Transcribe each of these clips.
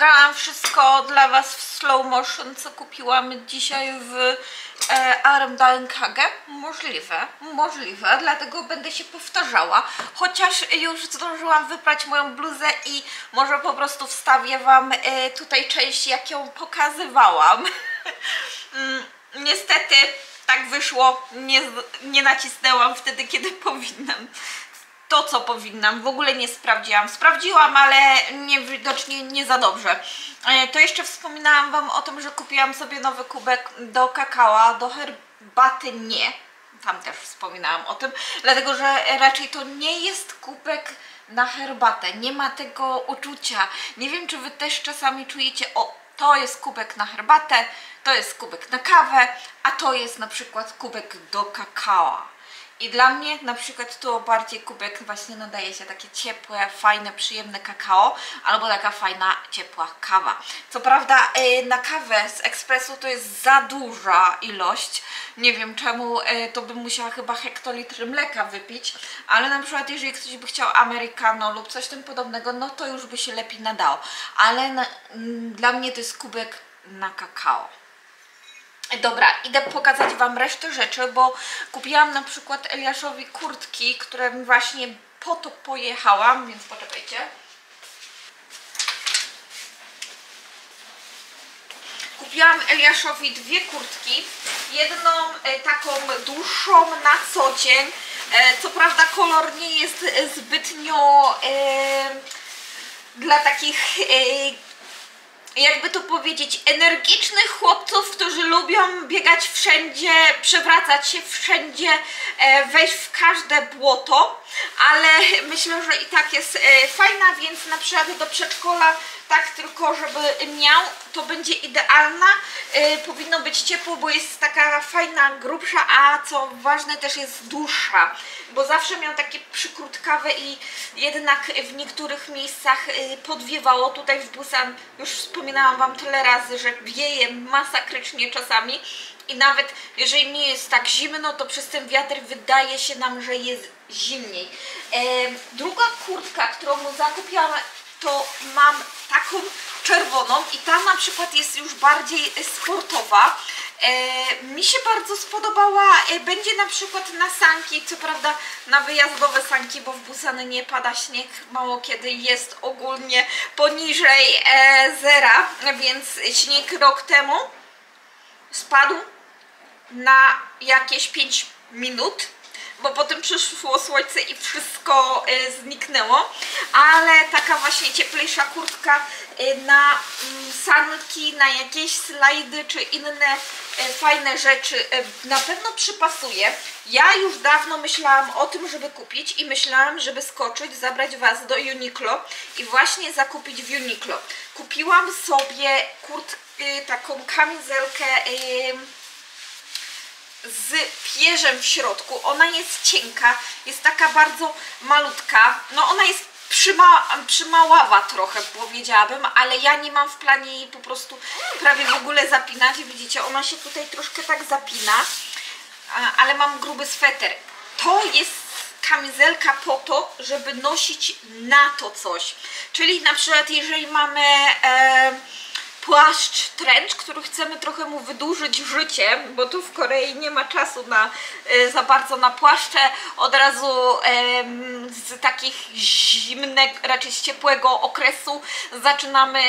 nagrałam wszystko dla Was w slow motion, co kupiłam dzisiaj w Armdalenkage. Możliwe, dlatego będę się powtarzała, chociaż już zdążyłam wyprać moją bluzę i może po prostu wstawię Wam tutaj część, jak ją pokazywałam. Niestety tak wyszło, nie nacisnęłam wtedy, kiedy powinnam. To, co powinnam, w ogóle nie sprawdziłam. Sprawdziłam, ale widocznie nie za dobrze. To jeszcze wspominałam Wam o tym, że kupiłam sobie nowy kubek do kakao, do herbaty nie. Tam też wspominałam o tym, dlatego że raczej to nie jest kubek na herbatę. Nie ma tego uczucia. Nie wiem, czy Wy też czasami czujecie, o, to jest kubek na herbatę, to jest kubek na kawę, a to jest na przykład kubek do kakao. I dla mnie na przykład to bardziej kubek właśnie nadaje się takie ciepłe, fajne, przyjemne kakao albo taka fajna, ciepła kawa. Co prawda na kawę z ekspresu to jest za duża ilość. Nie wiem czemu, to bym musiała chyba hektolitry mleka wypić, ale na przykład jeżeli ktoś by chciał americano lub coś tym podobnego, no to już by się lepiej nadało. Ale dla mnie to jest kubek na kakao. Dobra, idę pokazać Wam resztę rzeczy, bo kupiłam na przykład Eliaszowi kurtki, które właśnie po to pojechałam, więc poczekajcie. Kupiłam Eliaszowi dwie kurtki, jedną taką dłuższą na co dzień, co prawda kolor nie jest zbytnio dla takich jakby to powiedzieć, energicznych chłopców, którzy lubią biegać wszędzie, przewracać się wszędzie, wejść w każde błoto, ale myślę, że i tak jest fajna, więc na przykład do przedszkola tak tylko, żeby miał, to będzie idealna. Powinno być ciepło, bo jest taka fajna, grubsza, a co ważne też jest dłuższa, bo zawsze miał takie przykrótkawe i jednak w niektórych miejscach podwiewało. Tutaj w Busan już wspominałam Wam tyle razy, że wieje masakrycznie czasami i nawet jeżeli nie jest tak zimno, to przez ten wiatr wydaje się nam, że jest zimniej. Druga kurtka, którą mu zakupiłam, to mam taką czerwoną i ta na przykład jest już bardziej sportowa. Mi się bardzo spodobała, będzie na przykład na sanki, co prawda na wyjazdowe sanki, bo w Busan nie pada śnieg, mało kiedy jest ogólnie poniżej zera, więc śnieg rok temu spadł na jakieś 5 minut, bo potem przyszło słońce i wszystko zniknęło, ale taka właśnie cieplejsza kurtka na sanki, na jakieś slajdy czy inne fajne rzeczy na pewno przypasuje. Ja już dawno myślałam o tym, żeby kupić i myślałam, żeby skoczyć, zabrać Was do Uniqlo i właśnie zakupić w Uniqlo. Kupiłam sobie taką kamizelkę z pierzem w środku. Ona jest cienka, jest taka bardzo malutka, no ona jest przymaława trochę, powiedziałabym, ale ja nie mam w planie jej po prostu prawie w ogóle zapinać. Widzicie, ona się tutaj troszkę tak zapina, ale mam gruby sweter. To jest kamizelka po to, żeby nosić na to coś, czyli na przykład jeżeli mamy płaszcz trench, który chcemy trochę mu wydłużyć życie, bo tu w Korei nie ma czasu za bardzo na płaszcze, od razu z takich zimnych, raczej z ciepłego okresu zaczynamy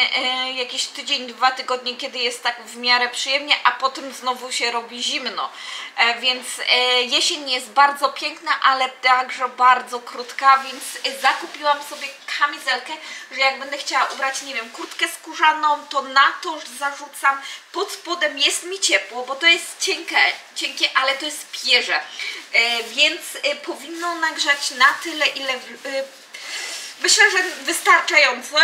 jakiś tydzień, 2 tygodnie, kiedy jest tak w miarę przyjemnie, a potem znowu się robi zimno, więc jesień jest bardzo piękna, ale także bardzo krótka, więc zakupiłam sobie kamizelkę, że jak będę chciała ubrać, nie wiem, kurtkę skórzaną, to na to zarzucam, pod spodem jest mi ciepło, bo to jest cienkie, ale to jest pierze, więc powinno nagrzać na tyle, ile myślę, że wystarczająco.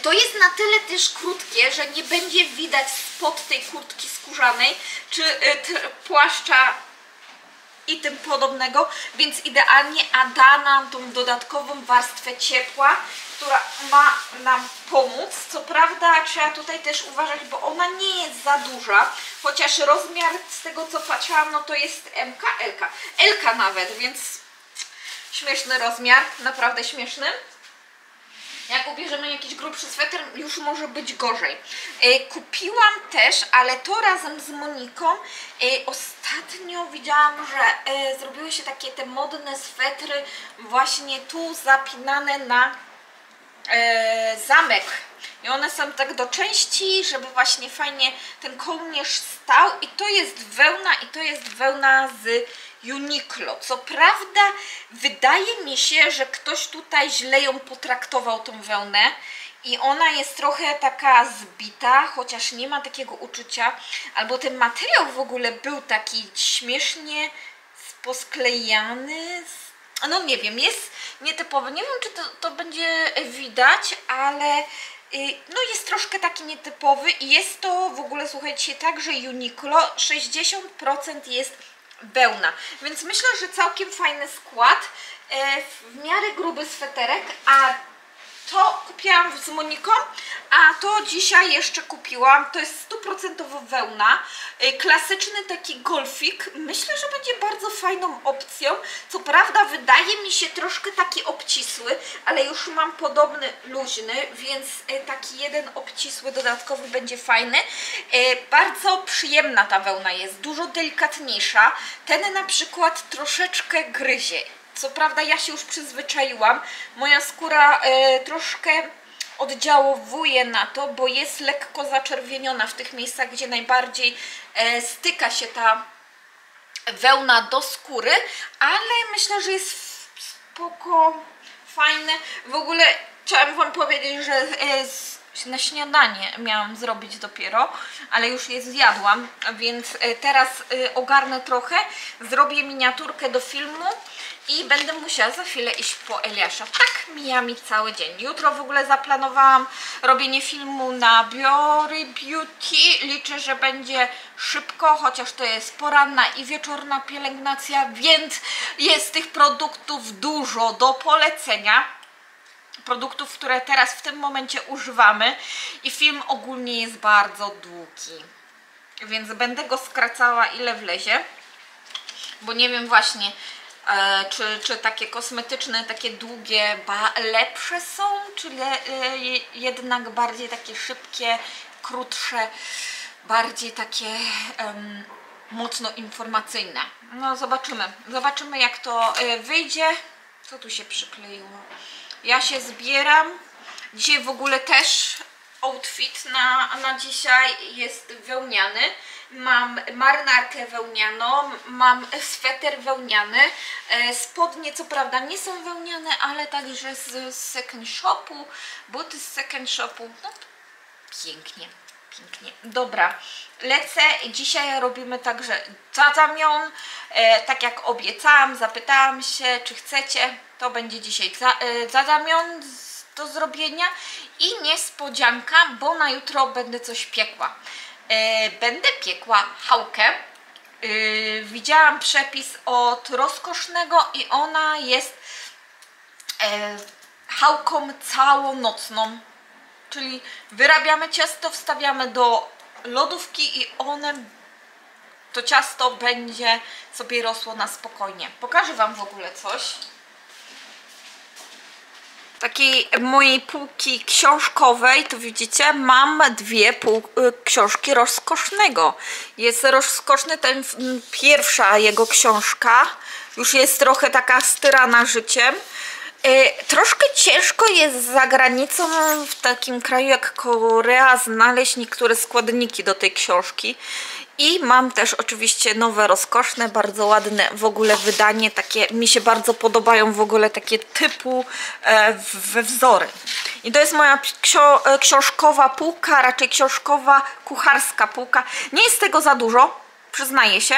To jest na tyle też krótkie, że nie będzie widać spod tej kurtki skórzanej czy płaszcza i tym podobnego, więc idealnie, a da nam tą dodatkową warstwę ciepła, która ma nam pomóc. Co prawda trzeba tutaj też uważać, bo ona nie jest za duża, chociaż rozmiar z tego co patrzyłam, no to jest MK, LK, LK nawet, więc śmieszny rozmiar, naprawdę śmieszny. Jak ubierzemy jakiś grubszy sweter, już może być gorzej. Kupiłam też, ale to razem z Moniką. Ostatnio widziałam, że zrobiły się takie te modne swetry właśnie tu zapinane na zamek. I one są tak do części, żeby właśnie fajnie ten kołnierz stał. I to jest wełna z Uniqlo. Co prawda wydaje mi się, że ktoś tutaj źle ją potraktował, tą wełnę. I ona jest trochę taka zbita, chociaż nie ma takiego uczucia. Albo ten materiał w ogóle był taki śmiesznie posklejany. No nie wiem, jest nietypowy. Nie wiem, czy to będzie widać, ale no jest troszkę taki nietypowy i jest to w ogóle, słuchajcie, także Uniqlo 60% jest wełna, więc myślę, że całkiem fajny skład, w miarę gruby sweterek, a to kupiłam z Moniką, a to dzisiaj jeszcze kupiłam, to jest 100% wełna, klasyczny taki golfik, myślę, że będzie bardzo fajną opcją, co prawda wydaje mi się troszkę taki obcisły, ale już mam podobny luźny, więc taki jeden obcisły dodatkowy będzie fajny. Bardzo przyjemna ta wełna jest, dużo delikatniejsza, ten na przykład troszeczkę gryzie. Co prawda ja się już przyzwyczaiłam, moja skóra troszkę oddziałuje na to, bo jest lekko zaczerwieniona w tych miejscach, gdzie najbardziej styka się ta wełna do skóry, ale myślę, że jest spoko, fajne. W ogóle chciałam wam powiedzieć, że na śniadanie miałam zrobić dopiero, ale już je zjadłam, więc teraz ogarnę trochę, zrobię miniaturkę do filmu i będę musiała za chwilę iść po Eliasza. Tak mija mi cały dzień. Jutro w ogóle zaplanowałam robienie filmu na Biory Beauty. Liczę, że będzie szybko, chociaż to jest poranna i wieczorna pielęgnacja, więc jest tych produktów dużo do polecenia. Produktów, które teraz w tym momencie używamy i film ogólnie jest bardzo długi, więc będę go skracała ile wlezie, bo nie wiem właśnie czy takie kosmetyczne, takie długie lepsze są, czy jednak bardziej takie szybkie, krótsze, bardziej takie mocno informacyjne. No zobaczymy jak to wyjdzie. Co tu się przykleiło? Ja się zbieram. Dzisiaj w ogóle też outfit na dzisiaj jest wełniany. Mam marynarkę wełnianą, mam sweter wełniany. Spodnie co prawda nie są wełniane, ale także z second shopu, buty z second shopu. No, pięknie, pięknie. Dobra, lecę. Dzisiaj robimy także jajangmyeon. Tak jak obiecałam, zapytałam się, czy chcecie. To będzie dzisiaj jajangmyeon do zrobienia i niespodzianka, bo na jutro będę coś piekła. Będę piekła chałkę. Widziałam przepis od Rozkosznego i ona jest chałką całonocną. Czyli wyrabiamy ciasto, wstawiamy do lodówki i to ciasto będzie sobie rosło na spokojnie. Pokażę wam w ogóle coś. Takiej mojej półki książkowej, to widzicie, mam dwie książki Rozkosznego. Jest Rozkoszny, ten pierwsza jego książka, już jest trochę taka styrana życiem. Troszkę ciężko jest za granicą, w takim kraju jak Korea, znaleźć niektóre składniki do tej książki. I mam też oczywiście nowe Rozkoszne, bardzo ładne w ogóle wydanie, takie mi się bardzo podobają w ogóle takie typu we wzory. I to jest moja książkowa półka, raczej książkowa kucharska półka. Nie jest tego za dużo, przyznaję się,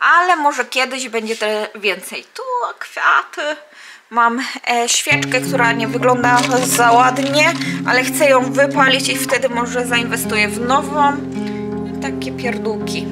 ale może kiedyś będzie więcej. Tu kwiaty. Mam świeczkę, która nie wygląda za ładnie, ale chcę ją wypalić i wtedy może zainwestuję w nową. Takie pierdółki.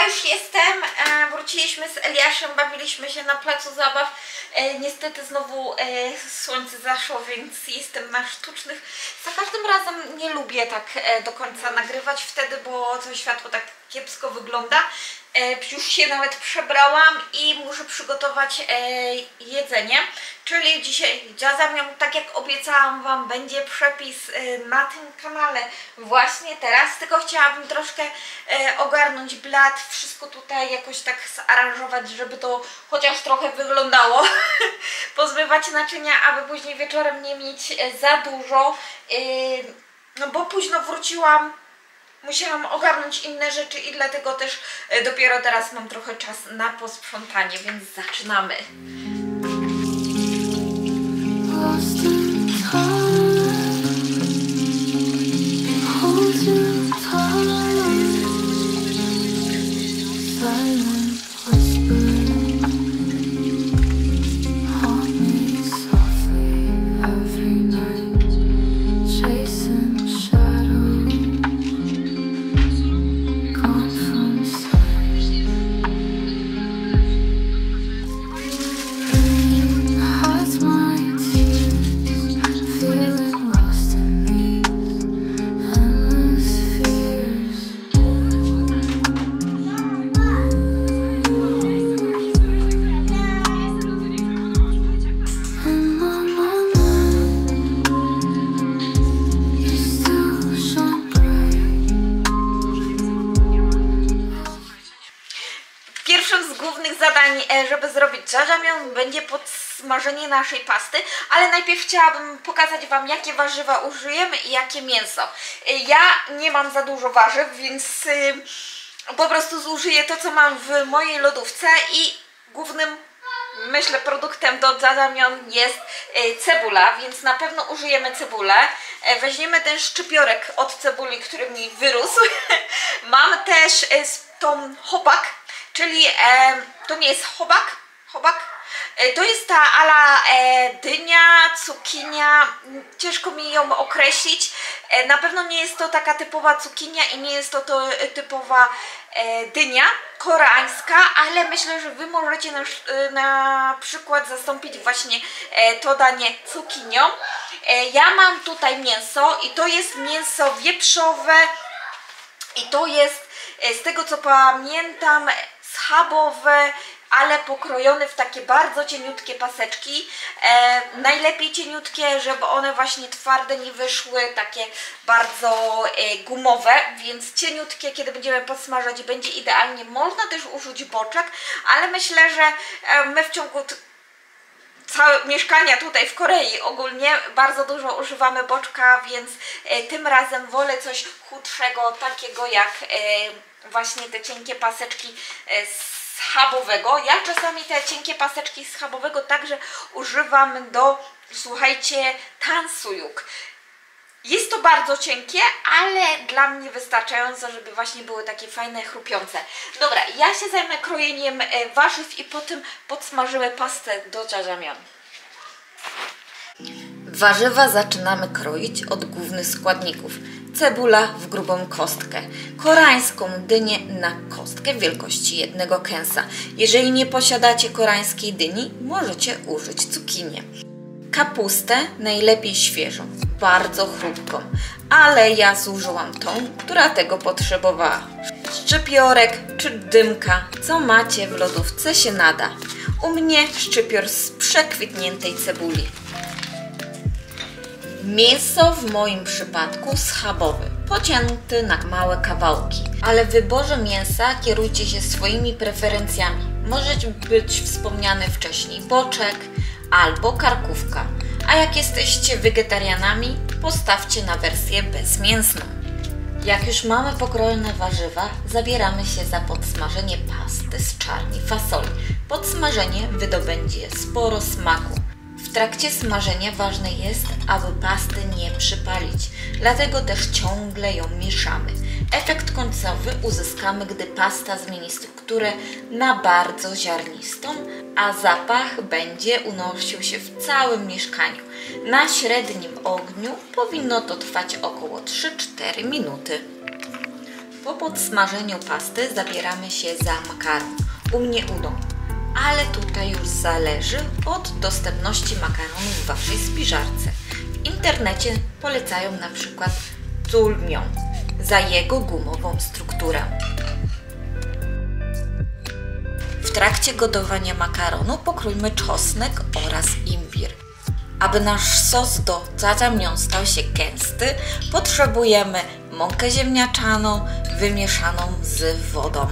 Ja już jestem, wróciliśmy z Eliaszem, bawiliśmy się na placu zabaw. Niestety znowu słońce zaszło, więc jestem na sztucznych. Za każdym razem nie lubię tak do końca nagrywać wtedy, bo to światło tak kiepsko wygląda. Już się nawet przebrałam i muszę przygotować jedzenie, czyli dzisiaj jajzamian, tak jak obiecałam Wam, będzie przepis na tym kanale właśnie teraz, tylko chciałabym troszkę ogarnąć blat, wszystko tutaj jakoś tak zaaranżować, żeby to chociaż trochę wyglądało, pozbywać naczynia, aby później wieczorem nie mieć za dużo, no bo późno wróciłam. Musiałam ogarnąć inne rzeczy i dlatego też dopiero teraz mam trochę czas na posprzątanie, więc zaczynamy. Zadań, żeby zrobić jajzamian, będzie podsmażenie naszej pasty, ale najpierw chciałabym pokazać Wam, jakie warzywa użyjemy i jakie mięso. Ja nie mam za dużo warzyw, więc po prostu zużyję to, co mam w mojej lodówce i głównym, myślę, produktem do jajzamian jest cebula, więc na pewno użyjemy cebulę. Weźmiemy ten szczypiorek od cebuli, który mi wyrósł. Mam też tą chobak, czyli to nie jest chobak, to jest ta ala dynia, cukinia, ciężko mi ją określić. Na pewno nie jest to taka typowa cukinia i nie jest to typowa dynia koreańska, ale myślę, że Wy możecie na przykład zastąpić właśnie to danie cukinią. Ja mam tutaj mięso i to jest mięso wieprzowe i to jest, z tego co pamiętam, schabowe, ale pokrojone w takie bardzo cieniutkie paseczki. Najlepiej cieniutkie, żeby one właśnie twarde nie wyszły, takie bardzo gumowe, więc cieniutkie, kiedy będziemy podsmażać, będzie idealnie. Można też użyć boczek, ale myślę, że my w ciągu całe mieszkania tutaj w Korei ogólnie bardzo dużo używamy boczka, więc tym razem wolę coś chudszego, takiego jak właśnie te cienkie paseczki schabowego. Ja czasami te cienkie paseczki schabowego także używam do, słuchajcie, tansujuk. Jest to bardzo cienkie, ale dla mnie wystarczająco, żeby właśnie były takie fajne, chrupiące. Dobra, ja się zajmę krojeniem warzyw i potem podsmażymy pastę do jajzamian. Warzywa zaczynamy kroić od głównych składników. Cebula w grubą kostkę, koreańską dynię na kostkę wielkości jednego kęsa. Jeżeli nie posiadacie koreańskiej dyni, możecie użyć cukinię. Kapustę najlepiej świeżą, bardzo chrupką, ale ja zużyłam tą, która tego potrzebowała. Szczypiorek czy dymka, co macie w lodówce, się nada. U mnie szczypior z przekwitniętej cebuli. Mięso w moim przypadku schabowe, pocięte na małe kawałki, ale w wyborze mięsa kierujcie się swoimi preferencjami. Może być wspomniany wcześniej boczek albo karkówka, a jak jesteście wegetarianami, postawcie na wersję bezmięsną. Jak już mamy pokrojone warzywa, zabieramy się za podsmażenie pasty z czarni fasoli. Podsmażenie wydobędzie sporo smaku. W trakcie smażenia ważne jest, aby pasty nie przypalić, dlatego też ciągle ją mieszamy. Efekt końcowy uzyskamy, gdy pasta zmieni strukturę na bardzo ziarnistą, a zapach będzie unosił się w całym mieszkaniu. Na średnim ogniu powinno to trwać około 3-4 minuty. Po podsmażeniu pasty zabieramy się za makaron. U mnie udon. Ale tutaj już zależy od dostępności makaronu w Waszej spiżarce. W internecie polecają na przykład tulmią za jego gumową strukturę. W trakcie gotowania makaronu pokrójmy czosnek oraz imbir. Aby nasz sos do jajangmyeon stał się gęsty, potrzebujemy mąkę ziemniaczaną wymieszaną z wodą.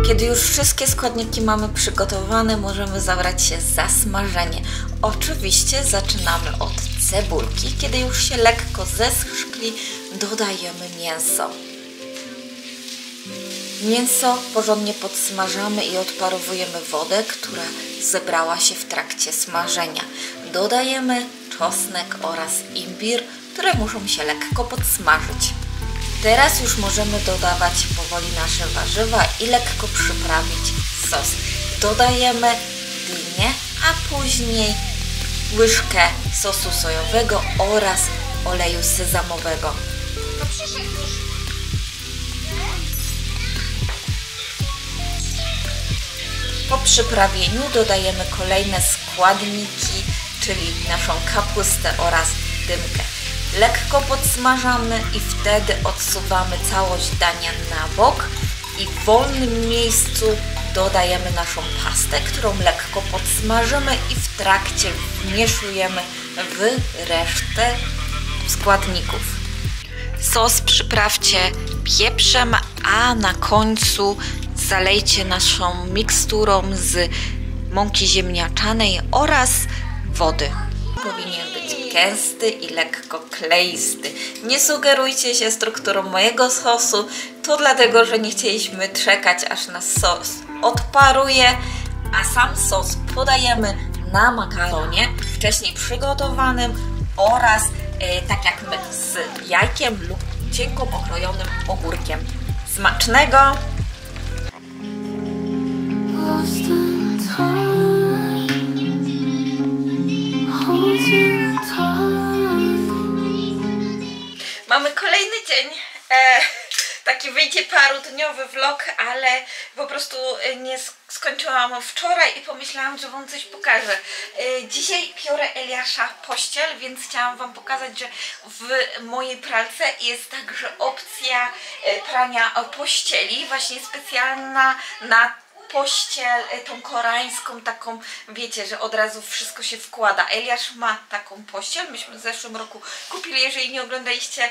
Kiedy już wszystkie składniki mamy przygotowane, możemy zabrać się za smażenie. Oczywiście zaczynamy od cebulki. Kiedy już się lekko zeschli, dodajemy mięso. Mięso porządnie podsmażamy i odparowujemy wodę, która zebrała się w trakcie smażenia. Dodajemy czosnek oraz imbir, które muszą się lekko podsmażyć. Teraz już możemy dodawać powoli nasze warzywa i lekko przyprawić sos. Dodajemy dynię, a później łyżkę sosu sojowego oraz oleju sezamowego. Po przyprawieniu dodajemy kolejne składniki, czyli naszą kapustę oraz dymkę. Lekko podsmażamy i wtedy odsuwamy całość dania na bok i w wolnym miejscu dodajemy naszą pastę, którą lekko podsmażymy i w trakcie wmieszujemy w resztę składników. Sos przyprawcie pieprzem, a na końcu zalejcie naszą miksturą z mąki ziemniaczanej oraz wody. Powinien być gęsty i lekko kleisty. Nie sugerujcie się strukturą mojego sosu, to dlatego, że nie chcieliśmy czekać, aż nasz sos odparuje, a sam sos podajemy na makaronie wcześniej przygotowanym oraz tak jak my, z jajkiem lub cienko pokrojonym ogórkiem. Smacznego! Mamy kolejny dzień, taki wyjdzie parodniowy vlog, ale po prostu nie skończyłam wczoraj i pomyślałam, że Wam coś pokażę. Dzisiaj piorę Eliasza pościel, więc chciałam Wam pokazać, że w mojej pralce jest także opcja prania pościeli, właśnie specjalna na pościel, tą koreańską, taką, wiecie, że od razu wszystko się wkłada. Eliasz ma taką pościel, myśmy w zeszłym roku kupili. Jeżeli nie oglądaliście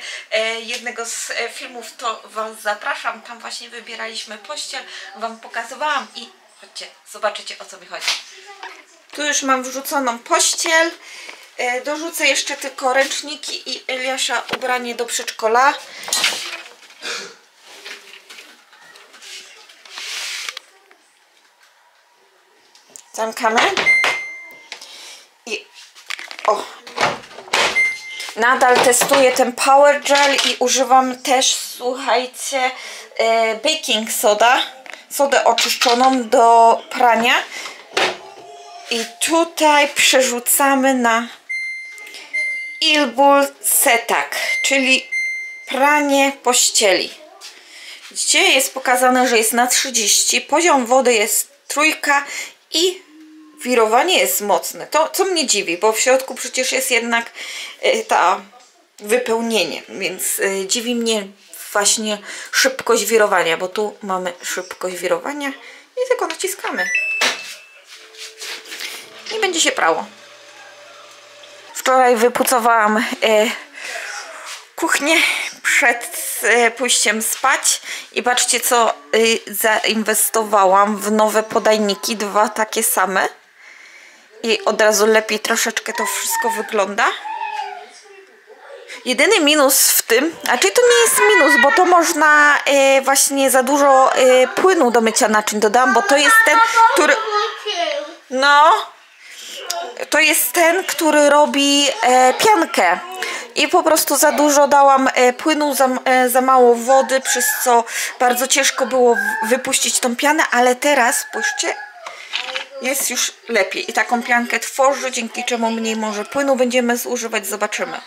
jednego z filmów, to Was zapraszam, tam właśnie wybieraliśmy pościel, Wam pokazywałam i chodźcie, zobaczycie, o co mi chodzi. Tu już mam wrzuconą pościel, dorzucę jeszcze tylko ręczniki i Eliasza ubranie do przedszkola. Zamkamy i nadal testuję ten Power Gel i używam też, słuchajcie, baking soda, sodę oczyszczoną do prania i tutaj przerzucamy na Ilbul Setak, czyli pranie pościeli. Widzicie, jest pokazane, że jest na 30, poziom wody jest 3 i wirowanie jest mocne. To co mnie dziwi, bo w środku przecież jest jednak ta wypełnienie, więc dziwi mnie właśnie szybkość wirowania, bo tu mamy szybkość wirowania i tylko naciskamy i będzie się prało. Wczoraj wypucowałam kuchnię przed pójściem spać i patrzcie, co zainwestowałam w nowe podajniki, 2 takie same i od razu lepiej troszeczkę to wszystko wygląda. Jedyny minus w tym, znaczy to nie jest minus, bo to można właśnie za dużo płynu do mycia naczyń dodam, bo to jest ten, który to jest ten, który robi piankę. i po prostu za dużo dałam płynu, za mało wody, przez co bardzo ciężko było wypuścić tą pianę, ale teraz, spójrzcie, jest już lepiej i taką piankę tworzy, dzięki czemu mniej może płynu będziemy zużywać, zobaczymy.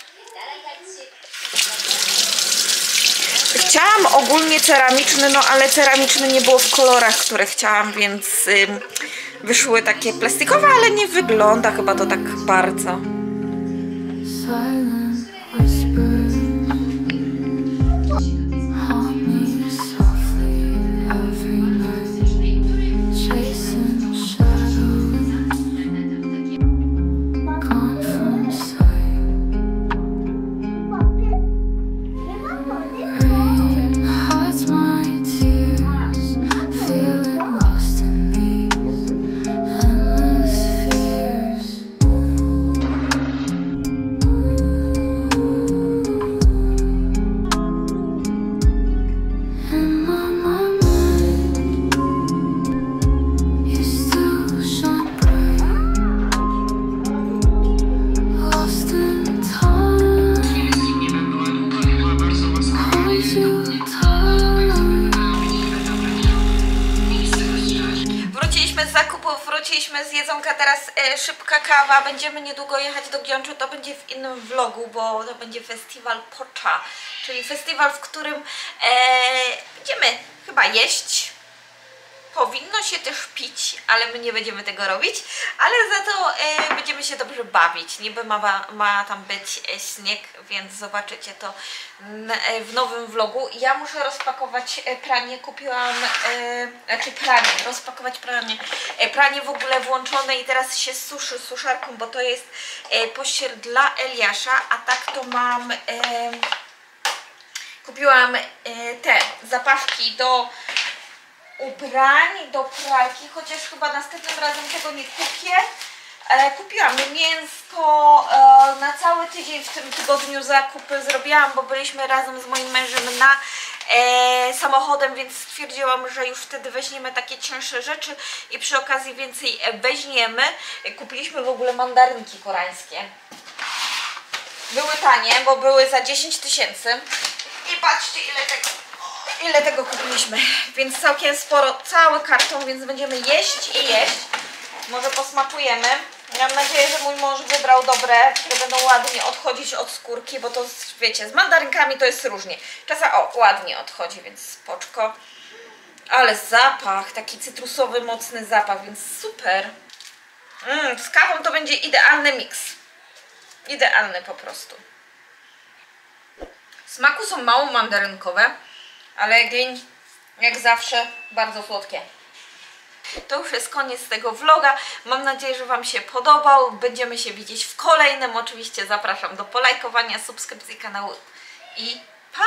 Chciałam ogólnie ceramiczny, no ale ceramiczny nie było w kolorach, które chciałam, więc wyszły takie plastikowe, ale nie wygląda chyba to tak bardzo. Wróciliśmy z jedzonka, teraz szybka kawa, będziemy niedługo jechać do Gyeongju, to będzie w innym vlogu, bo to będzie festiwal Pocha, czyli festiwal, w którym będziemy chyba jeść, powinno się też pić, ale my nie będziemy tego robić, ale za to będziemy się dobrze bawić, niby ma tam być śnieg, więc zobaczycie to w nowym vlogu. Ja muszę rozpakować pranie, kupiłam, rozpakować pranie w ogóle włączone i teraz się suszy suszarką, bo to jest pościel dla Eliasza, a tak to mam, kupiłam te zapaszki do ubrań, do pralki, chociaż chyba następnym razem tego nie kupię. Kupiłam mięsko na cały tydzień, w tym tygodniu zakupy zrobiłam, bo byliśmy razem z moim mężem na samochodem, więc stwierdziłam, że już wtedy weźmiemy takie cięższe rzeczy i przy okazji więcej weźmiemy. Kupiliśmy w ogóle mandarynki koreańskie. Były tanie, bo były za 10 000 i patrzcie ile tego kupiliśmy, więc całkiem sporo, cały karton, więc będziemy jeść i jeść. Może posmakujemy. Mam nadzieję, że mój mąż wybrał dobre, które będą ładnie odchodzić od skórki, bo to wiecie, z mandarynkami to jest różnie. Czasem ładnie odchodzi, więc spoczko. Ale zapach, taki cytrusowy, mocny zapach, więc super. Z kawą to będzie idealny miks. Idealny po prostu. Smaku są mało mandarynkowe, ale jak zawsze bardzo słodkie. To już jest koniec tego vloga. Mam nadzieję, że Wam się podobał. Będziemy się widzieć w kolejnym. Oczywiście zapraszam do polajkowania, subskrypcji kanału i pa!